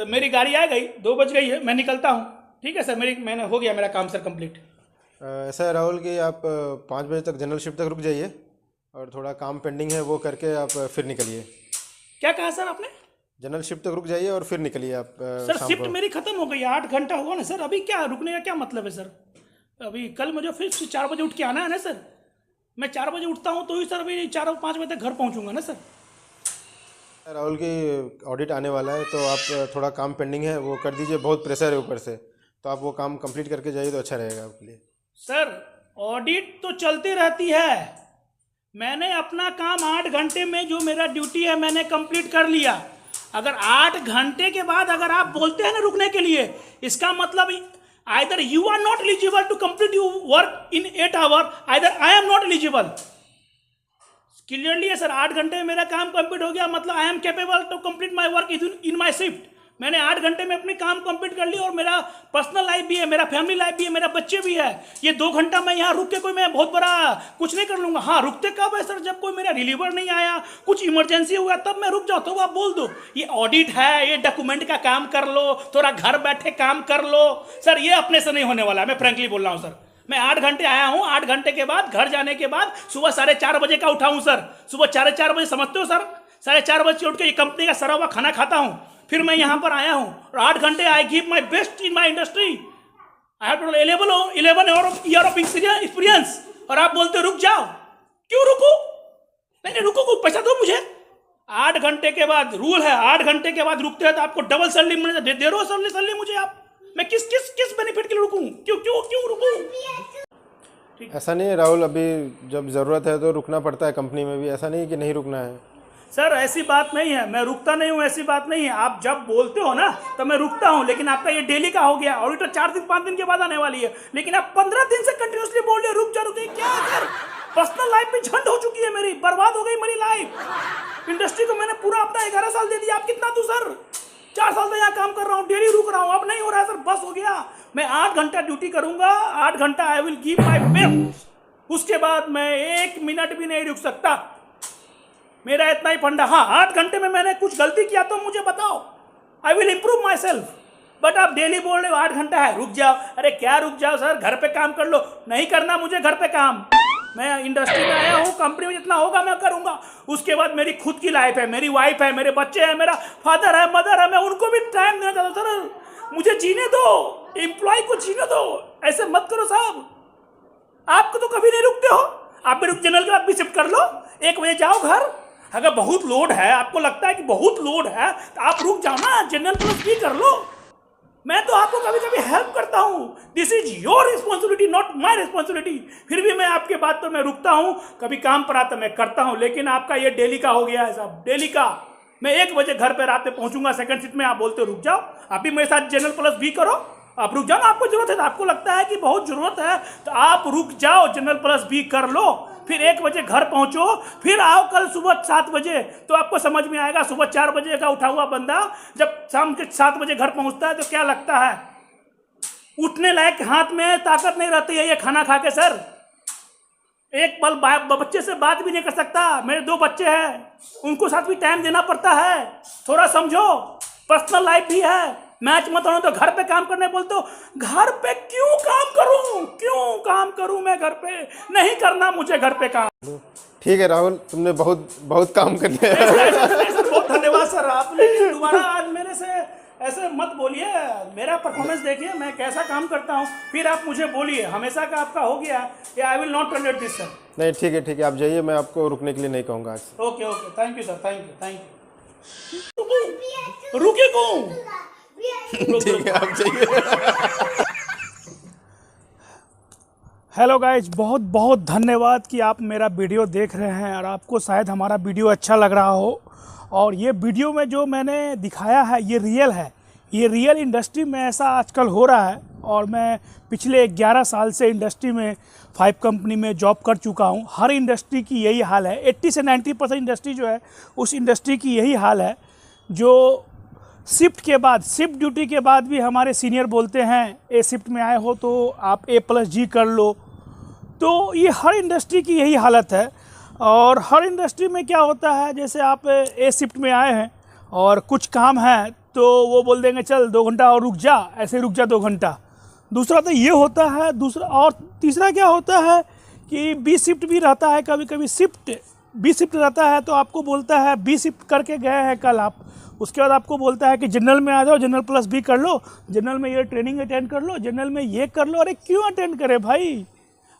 मेरी गाड़ी आ गई, 2 बज गई है, मैं निकलता हूँ। ठीक है सर, मैंने हो गया मेरा काम सर कंप्लीट। ऐसा है राहुल कि आप 5 बजे तक जनरल शिफ्ट तक रुक जाइए और थोड़ा काम पेंडिंग है वो करके आप फिर निकलिए। क्या कहा सर आपने? जनरल शिफ्ट तक रुक जाइए और फिर निकलिए आप सर शाम शिफ्ट को। मेरी खत्म हो गई, 8 घंटा हुआ ना सर। अभी क्या रुकने का क्या मतलब है सर? अभी कल मुझे फिर 4 बजे उठ के आना है ना सर। मैं 4 बजे उठता हूँ तो ही सर अभी 4-5 बजे तक घर पहुँचूंगा ना सर। राहुल की ऑडिट आने वाला है तो आप थोड़ा काम पेंडिंग है वो कर दीजिए, बहुत प्रेशर है ऊपर से, तो आप वो काम कंप्लीट करके जाइए तो अच्छा रहेगा आपके लिए। सर ऑडिट तो चलती रहती है, मैंने अपना काम 8 घंटे में जो मेरा ड्यूटी है मैंने कंप्लीट कर लिया। अगर 8 घंटे के बाद अगर आप बोलते हैं ना रुकने के लिए, इसका मतलब either you are not eligible to complete you work in 8 hour, either I am not eligible. Clearly है सर, 8 घंटे में मेरा काम कंप्लीट हो गया, मतलब I am capable to complete my work in my shift. मैंने 8 घंटे में अपनी काम कंप्लीट कर लिया और मेरा पर्सनल लाइफ भी है, मेरा फैमिली लाइफ भी है, मेरा बच्चे भी है। ये 2 घंटा मैं यहाँ रुक के कोई मैं बहुत बड़ा कुछ नहीं कर लूँगा। हाँ रुकते कब है सर? जब कोई मेरा डिलीवर नहीं आया, कुछ इमरजेंसी हुआ तब मैं रुक जाता हूँ। आप बोल दो ये ऑडिट है, ये डॉक्यूमेंट का काम कर लो, थोड़ा घर बैठे काम कर लो। सर ये अपने से नहीं होने वाला है, मैं फ्रेंकली बोल रहा हूँ सर। मैं 8 घंटे आया हूँ, 8 घंटे के बाद घर जाने के बाद सुबह 4:30 बजे का उठा हूँ सर। सुबह 4:30 बजे, समझते हो सर? 4:30 बजे उठ के ये कंपनी का सरा हुआ खाना खाता हूँ, फिर मैं यहाँ पर आया हूँ और 8 घंटे I give my best in my industry. I have 11 year of experience और आप बोलते रुक जाओ। क्यों रुको? नहीं रुको, को पैसा दो मुझे। 8 घंटे के बाद रूल है, 8 घंटे के बाद रुकते हैं तो आपको डबल सैलरी मिलना। दे रहे हो सैलरी मुझे आप? मैं किस बेनिफिट के लिए रुकूं? क्यों रुकूं? ऐसा नहीं है राहुल, अभी जब ज़रूरत है तो रुकना पड़ता है कंपनी में भी, ऐसा नहीं है कि नहीं रुकना है। सर ऐसी बात नहीं है, मैं रुकता नहीं हूँ, ऐसी बात नहीं है। आप जब बोलते हो ना तो मैं रुकता हूँ, लेकिन आपका ये डेली का हो गया। ऑडिटर 4-5 दिन के बाद आने वाली है, लेकिन आप 15 दिन से कंटिन्यूसली बोल रहे हो रुक जा। क्या सर? पर्सनल लाइफ में झंड हो चुकी है मेरी, बर्बाद हो गई मेरी लाइफ। इंडस्ट्री को मैंने पूरा अपना 11 साल दे दिया, आप कितना दूं सर? 4 साल से यहाँ काम कर रहा हूँ, डेली रुक रहा हूँ, अब नहीं हो रहा है सर, बस हो गया। मैं 8 घंटा ड्यूटी करूंगा, 8 घंटा I will give my best. उसके बाद मैं 1 मिनट भी नहीं रुक सकता, मेरा इतना ही फंडा। हाँ 8 घंटे में मैंने कुछ गलती किया तो मुझे बताओ, I will improve my self. But आप डेली बोल रहे हो 8 घंटा है रुक जाओ। अरे क्या रुक जाओ सर, घर पे काम कर लो। नहीं करना मुझे घर पे काम, मैं इंडस्ट्री में आया हूँ, कंपनी में जितना होगा मैं करूँगा। उसके बाद मेरी खुद की लाइफ है, मेरी वाइफ है, मेरे बच्चे हैं, मेरा फादर है, मदर है, मैं उनको भी टाइम देना चाहता हूँ। सर मुझे जीने दो, एम्प्लॉय को जीने दो, ऐसे मत करो साहब। आपको तो कभी नहीं रुकते हो, आप भी जनरल के बाद भी शिफ्ट कर लो, 1 बजे जाओ घर। अगर बहुत लोड है, आपको लगता है कि बहुत लोड है तो आप रुक जाओ ना, जनरल प्लस भी कर लो। मैं तो आपको कभी कभी हेल्प करता हूँ, this is your responsibility not my responsibility. फिर भी मैं आपके बात पर मैं रुकता हूँ, कभी काम पर आता मैं करता हूँ, लेकिन आपका ये डेली का हो गया है साहब, डेली का। मैं 1 बजे घर पे रात में पहुँचूंगा सेकंड शिफ्ट में, आप बोलते हो रुक जाओ। आप भी मेरे साथ जनरल प्लस भी करो, आप रुक जाओ ना। आपको जरूरत है तो, आपको लगता है कि बहुत जरूरत है तो आप रुक जाओ, जनरल प्लस भी कर लो, फिर 1 बजे घर पहुंचो, फिर आओ कल सुबह 7 बजे, तो आपको समझ में आएगा। सुबह 4 बजे का उठा हुआ बंदा जब शाम के 7 बजे घर पहुंचता है तो क्या लगता है? उठने लायक हाथ में ताकत नहीं रहती है ये खाना खा के सर। एक पल बच्चे से बात भी नहीं कर सकता, मेरे 2 बच्चे हैं, उनको साथ भी टाइम देना पड़ता है, थोड़ा समझो। पर्सनल लाइफ भी है, मैच मत होना तो घर पे काम करने बोलते हो। घर पे क्यों काम करूं मैं? घर पे नहीं करना मुझे घर पे काम। ठीक है राहुल, तुमने बहुत काम कर लिया। बहुत धन्यवाद सर आप, लेकिन दोबारा आज मेरे से ऐसे मत बोलिए। मेरा परफॉर्मेंस देखिए मैं कैसा काम करता हूँ, फिर आप मुझे बोलिए। हमेशा का आपका हो गया, I will not tolerate this sir. नहीं ठीक है, आप जाइए, मैं आपको रुकने के लिए नहीं कहूँगा आज। Okay thank you sir, thank you. रुके कौन? ठीक है आप जाइए। हेलो गाइज, बहुत बहुत धन्यवाद कि आप मेरा वीडियो देख रहे हैं और आपको शायद हमारा वीडियो अच्छा लग रहा हो। और ये वीडियो में जो मैंने दिखाया है ये रियल है, ये रियल इंडस्ट्री में ऐसा आजकल हो रहा है। और मैं पिछले 11 साल से इंडस्ट्री में 5 कंपनी में जॉब कर चुका हूँ। हर इंडस्ट्री की यही हाल है, 80 से 90% इंडस्ट्री जो है उस इंडस्ट्री की यही हाल है। जो शिफ्ट के बाद, शिफ्ट ड्यूटी के बाद भी हमारे सीनियर बोलते हैं ए शिफ्ट में आए हो तो आप A+G कर लो। तो ये हर इंडस्ट्री की यही हालत है। और हर इंडस्ट्री में क्या होता है, जैसे आप ए शिफ्ट में आए हैं और कुछ काम है तो वो बोल देंगे चल 2 घंटा और रुक जा, ऐसे रुक जा 2 घंटा। दूसरा तो ये होता है, दूसरा और तीसरा क्या होता है कि बी शिफ्ट भी रहता है, कभी कभी शिफ्ट बी शिफ्ट रहता है तो आपको बोलता है बी शिफ्ट करके गए हैं कल आप, उसके बाद आपको बोलता है कि जनरल में आ जाओ, जनरल प्लस बी कर लो, जनरल में ये ट्रेनिंग अटेंड कर लो, जनरल में ये कर लो। अरे क्यों अटेंड करे भाई?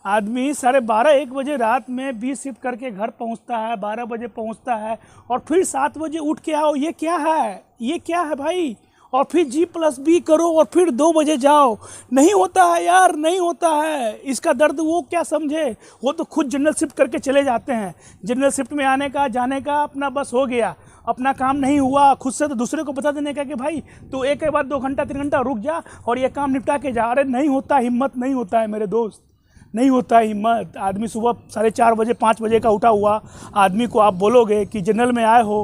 आदमी 12:30-1 बजे रात में बी शिफ्ट करके घर पहुंचता है, 12 बजे पहुंचता है और फिर 7 बजे उठ के आओ, ये क्या है? ये क्या है भाई? और फिर G+B करो और फिर 2 बजे जाओ। नहीं होता है यार, नहीं होता है। इसका दर्द वो क्या समझे? वो तो खुद जनरल शिफ्ट करके चले जाते हैं। जनरल शिफ्ट में आने का जाने का अपना बस हो गया, अपना काम नहीं हुआ, खुद से तो दूसरे को बता देने का कि भाई तू एक के बाद 2 घंटा 3 घंटा रुक जा और ये काम निपटा के जा। अरे नहीं होता, हिम्मत नहीं होता है मेरे दोस्त, नहीं होता है हिम्मत। आदमी सुबह 4:30 बजे 5 बजे का उठा हुआ आदमी को आप बोलोगे कि जनरल में आए हो,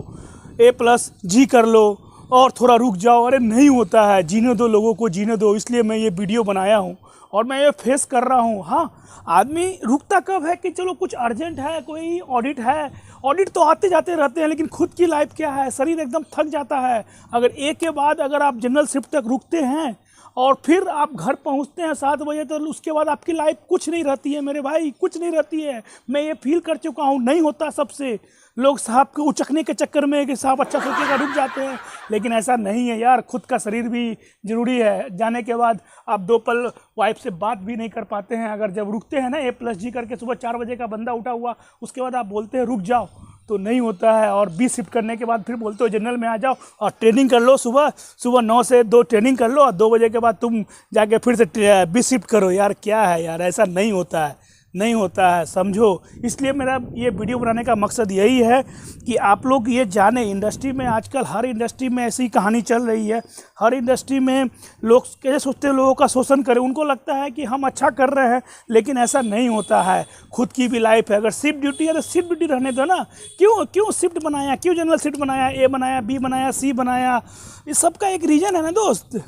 A+G कर लो और थोड़ा रुक जाओ। अरे नहीं होता है, जीने दो, लोगों को जीने दो। इसलिए मैं ये वीडियो बनाया हूँ और मैं ये फेस कर रहा हूँ। हाँ, आदमी रुकता कब है कि चलो कुछ अर्जेंट है, कोई ऑडिट है, ऑडिट तो आते जाते रहते हैं, लेकिन खुद की लाइफ क्या है? शरीर एकदम थक जाता है। अगर एक के बाद अगर आप जनरल शिफ्ट तक रुकते हैं और फिर आप घर पहुंचते हैं 7 बजे, तो उसके बाद आपकी लाइफ कुछ नहीं रहती है मेरे भाई, कुछ नहीं रहती है। मैं ये फील कर चुका हूँ, नहीं होता सबसे। लोग साहब को उचकने के चक्कर में कि साहब अच्छा सोचेगा रुक जाते हैं, लेकिन ऐसा नहीं है यार। खुद का शरीर भी ज़रूरी है। जाने के बाद आप 2 पल वाइफ से बात भी नहीं कर पाते हैं। अगर जब रुकते हैं ना A+G करके, सुबह 4 बजे का बंदा उठा हुआ, उसके बाद आप बोलते हैं रुक जाओ, तो नहीं होता है। और बी शिफ्ट करने के बाद फिर बोलते हो जनरल में आ जाओ और ट्रेनिंग कर लो, सुबह 9 से 2 ट्रेनिंग कर लो और 2 बजे के बाद तुम जाके फिर से बी शिफ्ट करो। यार क्या है यार, ऐसा नहीं होता है, नहीं होता है, समझो। इसलिए मेरा ये वीडियो बनाने का मकसद यही है कि आप लोग ये जाने। इंडस्ट्री में आजकल हर इंडस्ट्री में ऐसी कहानी चल रही है। हर इंडस्ट्री में लोग कैसे सोचते हैं, लोगों का शोषण करें। उनको लगता है कि हम अच्छा कर रहे हैं, लेकिन ऐसा नहीं होता है। खुद की भी लाइफ है। अगर शिफ्ट ड्यूटी है तो शिफ्ट ड्यूटी रहने दो ना। क्यों शिफ्ट बनाया, क्यों जनरल शिफ्ट बनाया, A बनाया, B बनाया, C बनाया? इस सबका एक रीज़न है ना दोस्त।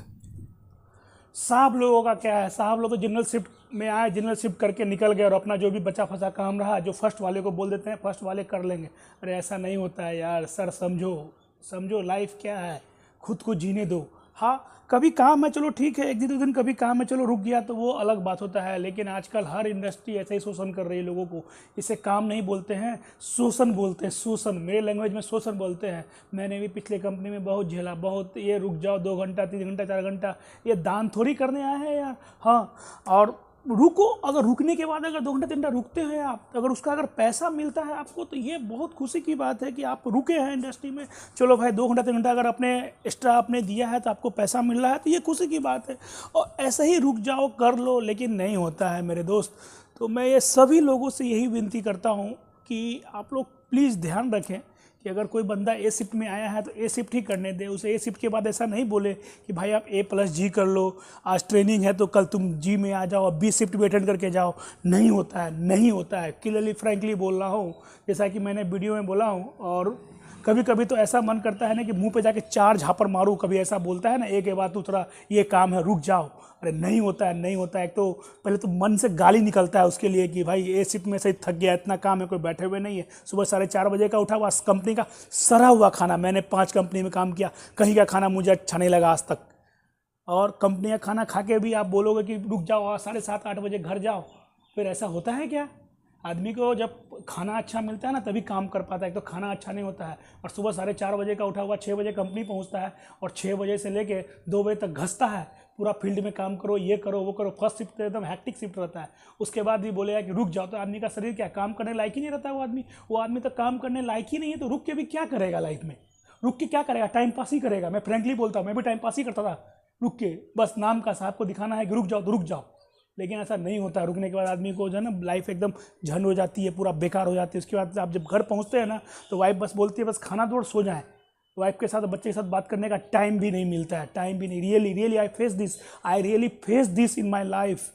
साहब लोगों का क्या है, साहब लोग तो जनरल शिफ्ट में आए, जनरल शिफ्ट करके निकल गए और अपना जो भी बचा फंसा काम रहा, जो फर्स्ट वाले को बोल देते हैं फर्स्ट वाले कर लेंगे। अरे ऐसा नहीं होता है यार सर, समझो लाइफ क्या है, खुद को जीने दो। हाँ, कभी काम है चलो ठीक है, 1 दिन 2 दिन कभी काम है चलो रुक गया तो वो अलग बात होता है, लेकिन आजकल हर इंडस्ट्री ऐसे ही शोषण कर रही है लोगों को। इसे काम नहीं बोलते हैं, शोषण बोलते हैं, शोषण। मेरे लैंग्वेज में शोषण बोलते हैं। मैंने भी पिछले कंपनी में बहुत झेला, बहुत। ये रुक जाओ 2 घंटा 3 घंटा 4 घंटा, ये दान थोड़ी करने आए हैं यार। हाँ, और रुको, अगर रुकने के बाद अगर 2 घंटा 3 घंटा रुकते हैं आप, अगर उसका अगर पैसा मिलता है आपको, तो ये बहुत खुशी की बात है कि आप रुके हैं इंडस्ट्री में। चलो भाई 2 घंटा 3 घंटा अगर आपने एक्स्ट्रा आपने दिया है तो आपको पैसा मिल रहा है, तो ये खुशी की बात है। और ऐसे ही रुक जाओ, कर लो, लेकिन नहीं होता है मेरे दोस्त। तो मैं ये सभी लोगों से यही विनती करता हूँ कि आप लोग प्लीज़ ध्यान रखें कि अगर कोई बंदा A शिफ्ट में आया है तो A शिफ्ट ही करने दे उसे। A शिफ्ट के बाद ऐसा नहीं बोले कि भाई आप A+G कर लो, आज ट्रेनिंग है तो कल तुम G में आ जाओ और B शिफ्ट भी अटेंड करके जाओ। नहीं होता है, नहीं होता है। क्लियरली फ्रैंकली बोल रहा हूँ, जैसा कि मैंने वीडियो में बोला हूँ। और कभी कभी तो ऐसा मन करता है ना कि मुंह पे जाके 4 झापड़ मारूँ। कभी ऐसा बोलता है ना एक के बाद दूसरा, ये काम है रुक जाओ। अरे नहीं होता है, नहीं होता है। एक तो पहले तो मन से गाली निकलता है उसके लिए कि भाई A शिफ्ट में से थक गया, इतना काम है, कोई बैठे हुए नहीं है। सुबह 4:30 बजे का उठा हुआ, कंपनी का सड़ा हुआ खाना। मैंने 5 कंपनी में काम किया, कहीं का खाना मुझे अच्छा नहीं लगा आज तक। और कंपनी का खाना खा के भी आप बोलोगे कि रुक जाओ और 7:30-8 बजे घर जाओ, फिर ऐसा होता है क्या? आदमी को जब खाना अच्छा मिलता है ना तभी काम कर पाता है। एक तो खाना अच्छा नहीं होता है और सुबह 4:30 बजे का उठा हुआ 6 बजे कंपनी पहुंचता है और 6 बजे से लेके 2 बजे तक घसता है। पूरा फील्ड में काम करो, ये करो वो करो। फर्स्ट शिफ्ट एकदम हैक्टिक शिफ्ट रहता है। उसके बाद भी बोलेगा कि रुक जाओ, तो आदमी का शरीर क्या काम करने लायक ही नहीं रहता। वो आदमी तो काम करने लायक ही नहीं है, तो रुक के भी क्या करेगा लाइफ में? रुक के क्या करेगा? टाइम पास ही करेगा। मैं फ्रेंकली बोलता हूँ, मैं भी टाइम पास ही करता था रुक के। बस नाम का साहब को दिखाना है कि रुक जाओ तो रुक जाओ, लेकिन ऐसा नहीं होता। रुकने के बाद आदमी को जो है ना लाइफ एकदम झंड हो जाती है, पूरा बेकार हो जाती है। उसके बाद आप जब घर पहुंचते हैं ना तो वाइफ बस बोलती है बस खाना दो और सो जाएं। वाइफ के साथ, बच्चे के साथ बात करने का टाइम भी नहीं मिलता है, टाइम भी नहीं। Really I face this in my life.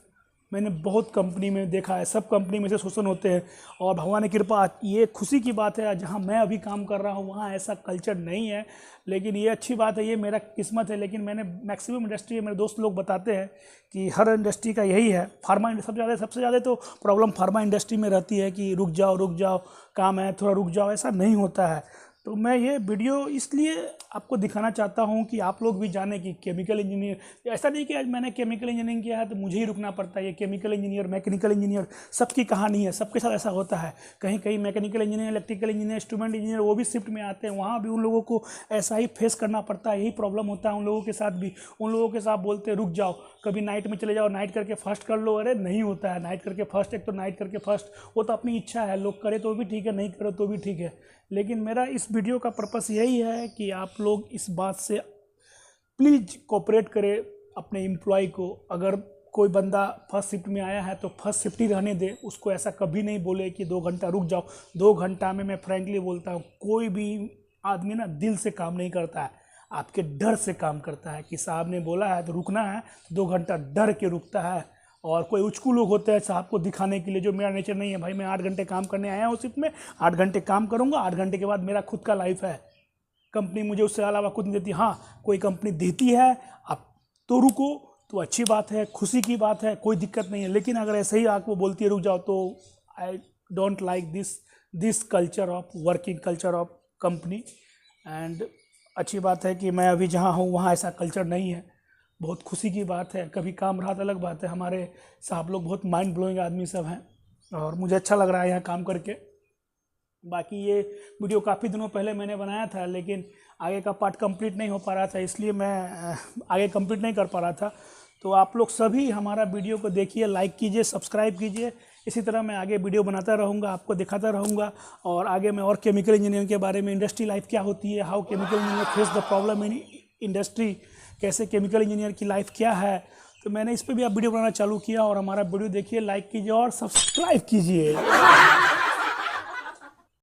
मैंने बहुत कंपनी में देखा है, सब कंपनी में से शोषण होते हैं। और भगवान की कृपा, ये खुशी की बात है जहाँ मैं अभी काम कर रहा हूँ वहाँ ऐसा कल्चर नहीं है। लेकिन ये अच्छी बात है, ये मेरा किस्मत है। लेकिन मैंने मैक्सिमम इंडस्ट्री, मेरे दोस्त लोग बताते हैं कि हर इंडस्ट्री का यही है। फार्मा सबसे ज़्यादा तो प्रॉब्लम फार्मा इंडस्ट्री में रहती है कि रुक जाओ काम है थोड़ा रुक जाओ। ऐसा नहीं होता है। तो मैं ये वीडियो इसलिए आपको दिखाना चाहता हूँ कि आप लोग भी जाने कि केमिकल इंजीनियर, ऐसा नहीं कि आज मैंने केमिकल इंजीनियरिंग किया है तो मुझे ही रुकना पड़ता है। ये केमिकल इंजीनियर, मैकेनिकल इंजीनियर, सबकी कहानी है, सबके साथ ऐसा होता है। कहीं कहीं mechanical engineer, electrical engineer, instrument engineer वो भी शिफ्ट में आते हैं, वहाँ भी उन लोगों को ऐसा ही फेस करना पड़ता है। यही प्रॉब्लम होता है उन लोगों के साथ भी। उन लोगों के साथ बोलते रुक जाओ, कभी नाइट में चले जाओ, नाइट करके फर्स्ट कर लो। अरे नहीं होता है नाइट करके फर्स्ट, एक तो नाइट करके फर्स्ट वो तो अपनी इच्छा है, लोग करे तो भी ठीक है, नहीं करे तो भी ठीक है। लेकिन मेरा इस वीडियो का पर्पस यही है कि आप लोग इस बात से प्लीज़ कोऑपरेट करें अपने एम्प्लॉय को। अगर कोई बंदा फर्स्ट शिफ्ट में आया है तो फर्स्ट शिफ्ट ही रहने दे, उसको ऐसा कभी नहीं बोले कि 2 घंटा रुक जाओ। 2 घंटा में मैं फ्रैंकली बोलता हूँ कोई भी आदमी ना दिल से काम नहीं करता है, आपके डर से काम करता है कि साहब ने बोला है तो रुकना है, 2 घंटा डर के रुकता है। और कोई उचकू लोग होते हैं साहब को दिखाने के लिए, जो मेरा नेचर नहीं है। भाई मैं 8 घंटे काम करने आया हूँ शिफ्ट में, 8 घंटे काम करूँगा, 8 घंटे के बाद मेरा खुद का लाइफ है। कंपनी मुझे उससे अलावा खुद नहीं देती। हाँ कोई कंपनी देती है आप तो रुको, तो अच्छी बात है, खुशी की बात है, कोई दिक्कत नहीं है। लेकिन अगर ऐसे ही आपको बोलती है रुक जाओ तो I don't like this culture of working, culture of company. And अच्छी बात है कि मैं अभी जहाँ हूँ वहाँ ऐसा कल्चर नहीं है, बहुत खुशी की बात है। कभी काम रहा तो अलग बात है। हमारे साहब लोग बहुत माइंड ब्लोइंग आदमी सब हैं और मुझे अच्छा लग रहा है यहाँ काम करके। बाकी ये वीडियो काफ़ी दिनों पहले मैंने बनाया था, लेकिन आगे का पार्ट कंप्लीट नहीं हो पा रहा था, इसलिए मैं आगे कंप्लीट नहीं कर पा रहा था। तो आप लोग सभी हमारा वीडियो को देखिए, लाइक कीजिए, सब्सक्राइब कीजिए। इसी तरह मैं आगे वीडियो बनाता रहूँगा, आपको दिखाता रहूँगा। और आगे मैं और केमिकल इंजीनियरिंग के बारे में, इंडस्ट्री लाइफ क्या होती है, how chemical engineer face the problem in industry, कैसे केमिकल इंजीनियर की लाइफ क्या है, तो मैंने इस पर भी आप वीडियो बनाना चालू किया। और हमारा वीडियो देखिए, लाइक कीजिए और सब्सक्राइब कीजिए।